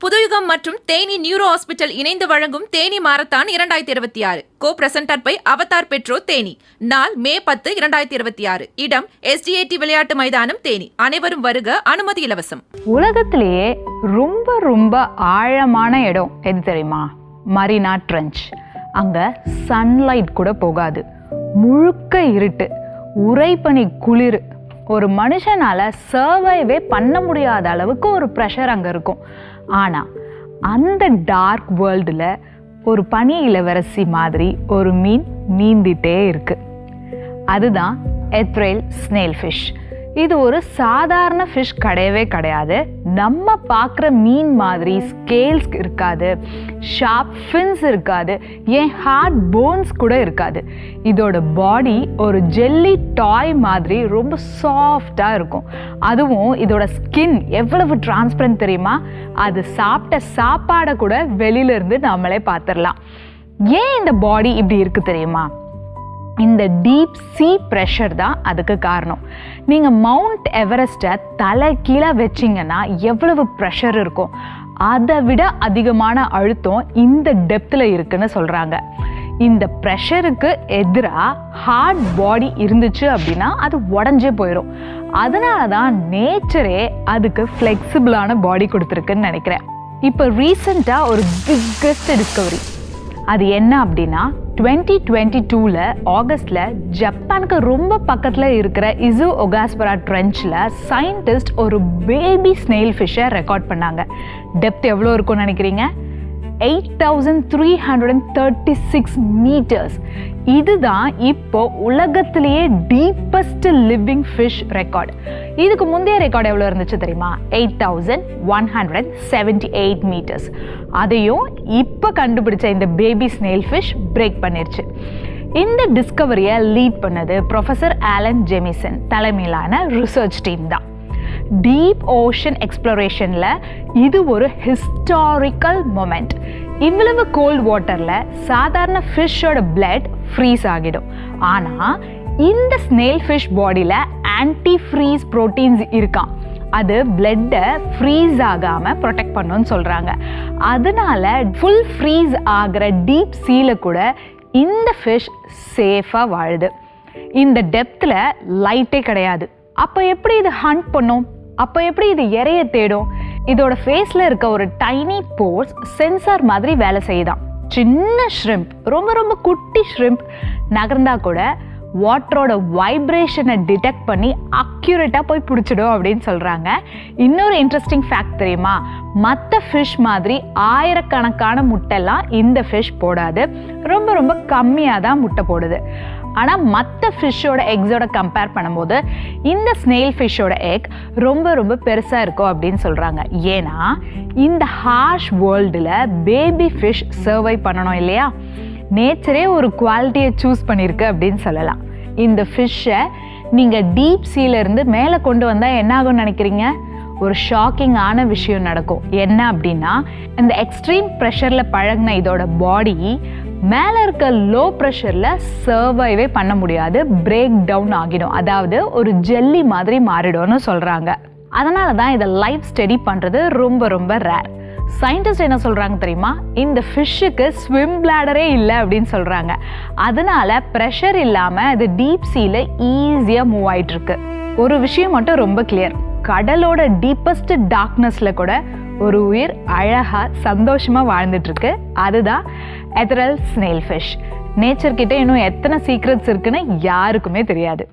புதுயுகம் மற்றும் Theni neuro hospital இணைந்து வழங்கும் Theni marathon 2026 co presented by Avatar Petro Theni. நாள் மே 10, 2026. இடம் SDAT விளையாட்டு மைதானம் தேனி. அனைவரும் வருக, அனுமதி இலவசம். உலகத்திலேயே ரொம்ப ரொம்ப ஆழமான இடம் எது தெரியுமா? Marina trench. அங்க சன்லைட் கூட போகாது, முழுக்க இருட்டு, உறைபனி குளிர். ஒரு மனுஷனால சர்வைவே பண்ண முடியாத அளவுக்கு ஒரு ப்ரெஷர் அங்கே இருக்கும். ஆனால் அந்த டார்க் வேர்ல்டில் ஒரு பனி இளவரசி மாதிரி ஒரு மீன் நீந்திட்டே இருக்கு. அதுதான் எத்ரைல் ஸ்னேல் ஃபிஷ். இது ஒரு சாதாரண ஃபிஷ் கிடையவே கிடையாது. நம்ம பார்க்குற மீன் மாதிரி ஸ்கேல்ஸ் இருக்காது, ஷார்ப் ஃபின்ஸ் இருக்காது, ஏன் ஹார்ட் போன்ஸ் கூட இருக்காது. இதோட பாடி ஒரு ஜெல்லி டாய் மாதிரி ரொம்ப சாஃப்டாக இருக்கும். அதுவும் இதோட ஸ்கின் எவ்வளவு டிரான்ஸ்பரண்ட் தெரியுமா? அது சாப்பிட்ட சாப்பாடை கூட வெளியிலேருந்து நம்மளே பார்த்துடலாம். ஏன் இந்த பாடி இப்படி இருக்குது தெரியுமா? இந்த டீப் சீ ப்ரெஷர் தான் அதுக்கு காரணம். நீங்கள் மவுண்ட் எவரெஸ்ட்டை தலை கீழே வச்சிங்கன்னா எவ்வளவு ப்ரெஷர் இருக்கும், அதை விட அதிகமான அழுத்தம் இந்த டெப்த்தில் இருக்குன்னு சொல்கிறாங்க. இந்த ப்ரெஷருக்கு எதிராக ஹார்ட் பாடி இருந்துச்சு அப்படின்னா அது உடஞ்சே போயிடும். அதனால தான் நேச்சரே அதுக்கு ஃப்ளெக்சிபிளான பாடி கொடுத்துருக்குன்னு நினைக்கிறேன். இப்போ ரீசெண்டாக ஒரு பிக்கஸ்ட் டிஸ்கவரி. அது என்ன அப்படின்னா, 2022 ஆகஸ்டில் ஜப்பானுக்கு ரொம்ப பக்கத்தில் இருக்கிற இசு ஒகாஸ்பரா ட்ரென்ச்சில் சயின்டிஸ்ட் ஒரு பேபி ஸ்னெயில் ஃபிஷ்ஷை ரெக்கார்ட் பண்ணாங்க. டெப்த் எவ்வளோ இருக்கும்னு நினைக்கிறீங்க? 8336 மீட்டர்ஸ். இதுதான் இப்போ உலகத்திலேயே டீப்பஸ்ட் லிவிங் ஃபிஷ் ரெக்கார்ட். இதுக்கு முந்தைய ரெக்கார்டு எவ்வளோ இருந்துச்சு தெரியுமா? 8178 மீட்டர்ஸ். அதையும் இப்போ கண்டுபிடிச்ச இந்த பேபி ஸ்னெயில் ஃபிஷ் பிரேக் பண்ணிருச்சு. இந்த டிஸ்கவரியை லீட் பண்ணது ப்ரொஃபஸர் ஆலன் ஜெமிசன் தலைமையிலான ரிசர்ச் டீம் தான். டீப் ஓஷன் எக்ஸ்ப்ளோரேஷனில் இது ஒரு ஹிஸ்டாரிக்கல் மொமெண்ட். இவ்வளவு கோல்ட் வாட்டரில் சாதாரண ஃபிஷ்ஷோட பிளட் ஃப்ரீஸ் ஆகிடும். ஆனால் இந்த ஸ்னெயில் ஃபிஷ் பாடியில் ஆன்டி ஃப்ரீஸ் ப்ரோட்டீன்ஸ் இருக்கான். அது பிளட்டை ஃப்ரீஸ் ஆகாமல் ப்ரொடெக்ட் பண்ணுன்னு சொல்கிறாங்க. அதனால ஃபுல் ஃப்ரீஸ் ஆகிற டீப் சீல கூட இந்த ஃபிஷ் சேஃபாக வாழுது. இந்த டெப்த்தில் லைட்டே கிடையாது. அப்போ எப்படி இது ஹண்ட் பண்ணும்? அப்போ எப்படி இது இறைய தேடும்? இதோட ஃபேஸில் இருக்க ஒரு டைனி போர்ஸ் சென்சார் மாதிரி வேலை செய்யுதான். சின்ன ஷ்ரிம்ப், ரொம்ப ரொம்ப குட்டி ஷ்ரிம்ப் நகர்ந்தா கூட வாட்டரோட வைப்ரேஷனை டிடெக்ட் பண்ணி அக்யூரேட்டாக போய் பிடிச்சிடும் அப்படின்னு சொல்கிறாங்க. இன்னொரு இன்ட்ரெஸ்டிங் ஃபேக்ட் தெரியுமா? மற்ற ஃபிஷ் மாதிரி ஆயிரக்கணக்கான முட்டைலாம் இந்த ஃபிஷ் போடாது. ரொம்ப ரொம்ப கம்மியாக தான் முட்டை போடுது. ஆனால் மற்ற ஃபிஷ்ஷோட எக்ஸோட கம்பேர் பண்ணும்போது இந்த ஸ்னெயில் ஃபிஷ்ஷோட எக் ரொம்ப ரொம்ப பெருசாக இருக்கும் அப்படின்னு சொல்கிறாங்க. ஏன்னா இந்த ஹார்ஷ் வேர்ல்டில் பேபி ஃபிஷ் சர்வை பண்ணணும் இல்லையா? நேச்சரே ஒரு குவாலிட்டியை சூஸ் பண்ணியிருக்கு அப்படின்னு சொல்லலாம். இந்த ஃபிஷ்ஷை நீங்கள் டீப் சீலேருந்து மேலே கொண்டு வந்தால் என்ன ஆகும்னு நினைக்கிறீங்க? ஒரு ஷாக்கிங்கான விஷயம் நடக்கும். என்ன அப்படின்னா, இந்த எக்ஸ்ட்ரீம் ப்ரெஷரில் பழகின இதோட பாடி மேலே இருக்க லோ ப்ரெஷரில் சர்வைவே பண்ண முடியாது, பிரேக் டவுன் ஆகிடும். அதாவது ஒரு ஜெல்லி மாதிரி மாறிடும்னு சொல்கிறாங்க. அதனால தான் இதை லைஃப் ஸ்டடி பண்ணுறது ரொம்ப ரொம்ப ரேர். சயின்டிஸ்ட் என்ன சொல்கிறாங்க தெரியுமா? இந்த ஃபிஷ்ஷுக்கு ஸ்விம் பிளாடரே இல்லை அப்படின்னு சொல்கிறாங்க. அதனால ப்ரெஷர் இல்லாமல் அது டீப் சீல ஈஸியாக மூவ் ஆகிட்டு இருக்கு. ஒரு விஷயம் மட்டும் ரொம்ப கிளியர். கடலோட டீப்பஸ்ட் டார்க்னஸில் கூட ஒரு உயிர் அழகாக சந்தோஷமாக வாழ்ந்துட்டுருக்கு. அதுதான் எத்ரைல் ஸ்னெயில் ஃபிஷ். நேச்சர்கிட்ட இன்னும் எத்தனை சீக்ரெட்ஸ் இருக்குன்னு யாருக்குமே தெரியாது.